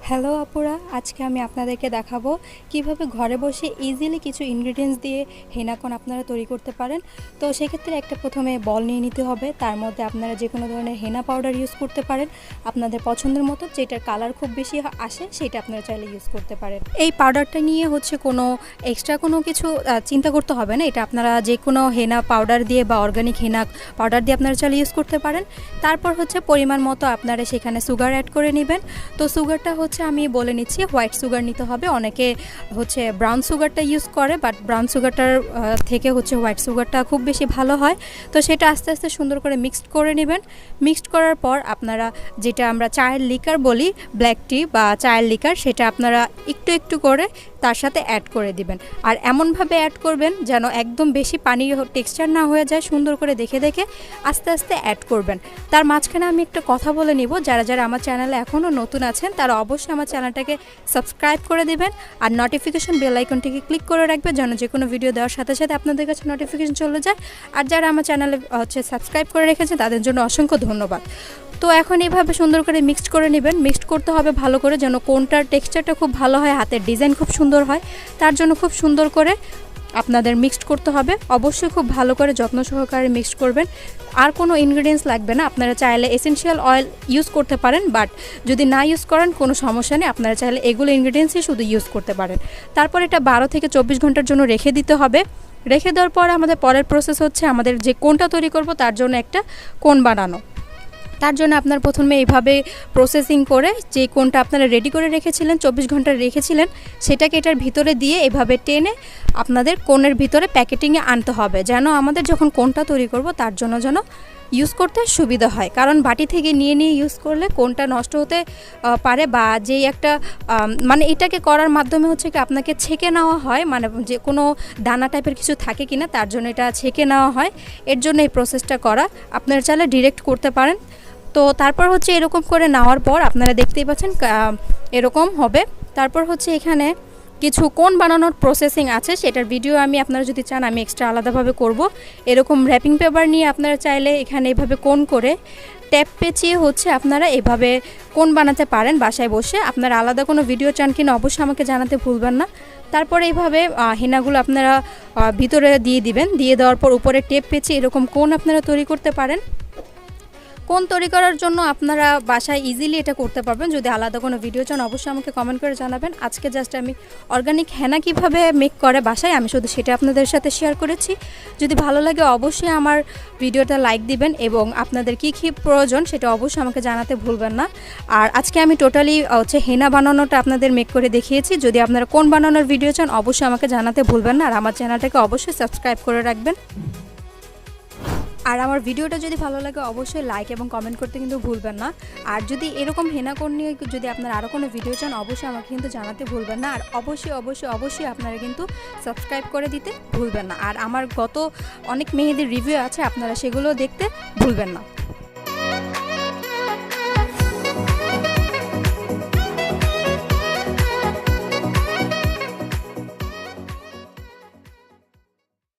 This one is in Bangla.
হ্যালো আপুরা, আজকে আমি আপনাদেরকে দেখাবো কিভাবে ঘরে বসে ইজিলি কিছু ইনগ্রিডিয়েন্টস দিয়ে হেনাকন আপনারা তৈরি করতে পারেন। তো সেক্ষেত্রে একটা প্রথমে বল নিয়ে নিতে হবে, তার মধ্যে আপনারা যে কোনো ধরনের হেনা পাউডার ইউজ করতে পারেন আপনাদের পছন্দের মতো, যেটার কালার খুব বেশি আসে সেটা আপনারা চাইলে ইউজ করতে পারেন। এই পাউডারটা নিয়ে কোনো এক্সট্রা কোনো কিছু চিন্তা করতে হবে না, এটা আপনারা যে কোনো হেনা পাউডার দিয়ে বা অর্গানিক হেনা পাউডার দিয়ে আপনারা চাইলে ইউজ করতে পারেন। তারপর পরিমাণ মতো আপনারা সেখানে সুগার অ্যাড করে নেবেন। তো সুগারটা আমি বলে নিচ্ছি, হোয়াইট সুগার নিতে হবে। অনেকে ব্রাউন সুগারটা ইউজ করে, বাট ব্রাউন সুগারটার থেকে হোয়াইট সুগারটা খুব বেশি ভালো হয়। তো সেটা আস্তে আস্তে সুন্দর করে মিক্সড করে নেবেন। মিক্সড করার পর আপনারা যেটা আমরা চায়ের লিকার বলি, ব্ল্যাক টি বা চায়ের লিকার, সেটা আপনারা একটু একটু করে তার সাথে অ্যাড করে দিবেন। আর এমনভাবে অ্যাড করবেন যেন একদম বেশি পানি টেক্সচার না হয়ে যায়, সুন্দর করে দেখে দেখে আস্তে আস্তে অ্যাড করবেন। তার মাঝখানে আমি একটা কথা বলে নিব, যারা যারা আমার চ্যানেলে এখনও নতুন আছেন তারা অবশ্যই আমার চ্যানেলটাকে সাবস্ক্রাইব করে দিবেন আর নোটিফিকেশন বেল আইকনটিকে ক্লিক করে রাখবেন যেন যে কোনো ভিডিও দেওয়ার সাথে সাথে আপনাদের কাছে নোটিফিকেশন চলে যায়। আর যারা আমার চ্যানেলে সাবস্ক্রাইব করে রেখেছেন তাদের জন্য অসংখ্য ধন্যবাদ। তো এখন এইভাবে সুন্দর করে মিক্সড করে নেবেন। মিক্সড করতে হবে ভালো করে, যেন কোনটার টেক্সচারটা খুব ভালো হয়, হাতের ডিজাইন খুব সুন্দর হয়, তার জন্য খুব সুন্দর করে আপনাদের মিক্সড করতে হবে। অবশ্যই খুব ভালো করে যত্ন সহকারে মিক্সড করবেন। আর কোনো ইনগ্রিডিয়েন্টস লাগবে না, আপনারা চাইলে এসেনশিয়াল অয়েল ইউজ করতে পারেন, বাট যদি না ইউজ করেন কোনো সমস্যা নেই, আপনারা চাইলে এগুলো ইনগ্রিডিয়েন্টসই শুধু ইউজ করতে পারেন। তারপর এটা 12 থেকে 24 ঘন্টার জন্য রেখে দিতে হবে। রেখে দেওয়ার পর আমাদের পরের প্রসেস আমাদের যে কোনটা তৈরি করব তার জন্য একটা কোন বানানো। তার জন্য আপনার প্রথমে এইভাবে প্রসেসিং করে যে কোনটা আপনারা রেডি করে রেখেছিলেন, 24 ঘন্টা রেখেছিলেন, সেটাকে এটার ভিতরে দিয়ে এভাবে টেনে আপনাদের কোণের ভিতরে প্যাকেটিংয়ে আনতে হবে, যেন আমাদের যখন কোনটা তৈরি করব তার জন্য যেন ইউজ করতে সুবিধা হয়। কারণ বাটি থেকে নিয়ে নিয়ে ইউজ করলে কোনটা নষ্ট হতে পারে, বা যেই একটা এটাকে করার মাধ্যমে কি আপনাকে ছেঁকে নেওয়া হয়, যে কোনো দানা টাইপের কিছু থাকে কিনা তার জন্য এটা ছেঁকে নেওয়া হয়। এর জন্য এই প্রসেসটা করা, আপনারা চাইলে ডিরেক্ট করতে পারেন। তো তারপর এরকম করে নেওয়ার পর আপনারা দেখতেই পাচ্ছেন এরকম হবে। তারপর এখানে কিছু কোন বানানোর প্রসেসিং আছে, সেটার ভিডিও আমি আপনারা যদি চান আমি এক্সট্রা আলাদাভাবে করব। এরকম র্যাপিং পেপার নিয়ে আপনারা চাইলে এখানে এভাবে কোন করে ট্যাপ পেঁচিয়ে আপনারা এভাবে কোন বানাতে পারেন বাসায় বসে। আপনারা আলাদা কোনো ভিডিও চান কিনা অবশ্যই আমাকে জানাতে ভুলবেন না। তারপরে এইভাবে হেনাগুলো আপনারা ভিতরে দিয়ে দিবেন। দিয়ে দেওয়ার পর উপরে টেপ পেঁচিয়ে এরকম কোন আপনারা তৈরি করতে পারেন। কোন তৈরি করার জন্য আপনারা বাসায় ইজিলি এটা করতে পারবেন। যদি আলাদা কোনো ভিডিও চান অবশ্যই আমাকে কমেন্ট করে জানাবেন। আজকে জাস্ট আমি অর্গানিক হেনা কীভাবে মেক করে বাসায় আমি শুধু সেটা আপনাদের সাথে শেয়ার করেছি। যদি ভালো লাগে অবশ্যই আমার ভিডিওটা লাইক দিবেন এবং আপনাদের কী কী প্রয়োজন সেটা অবশ্যই আমাকে জানাতে ভুলবেন না। আর আজকে আমি টোটালি হেনা বানানোটা আপনাদের মেক করে দেখিয়েছি। যদি আপনারা কোন বানানোর ভিডিও চান অবশ্যই আমাকে জানাতে ভুলবেন না। আর আমার চ্যানেলটাকে অবশ্যই সাবস্ক্রাইব করে রাখবেন। আর আমার ভিডিওটা যদি ভালো লাগে অবশ্যই লাইক এবং কমেন্ট করতে কিন্তু ভুলবেন না। আর যদি এরকম হেনাকোন নিয়ে যদি আপনারা আরও কোনো ভিডিও চান অবশ্যই আমাকে কিন্তু জানাতে ভুলবেন না। আর অবশ্যই অবশ্যই অবশ্যই আপনারা কিন্তু সাবস্ক্রাইব করে দিতে ভুলবেন না। আর আমার গত অনেক মেহেদির রিভিউ আছে, আপনারা সেগুলো দেখতে ভুলবেন না।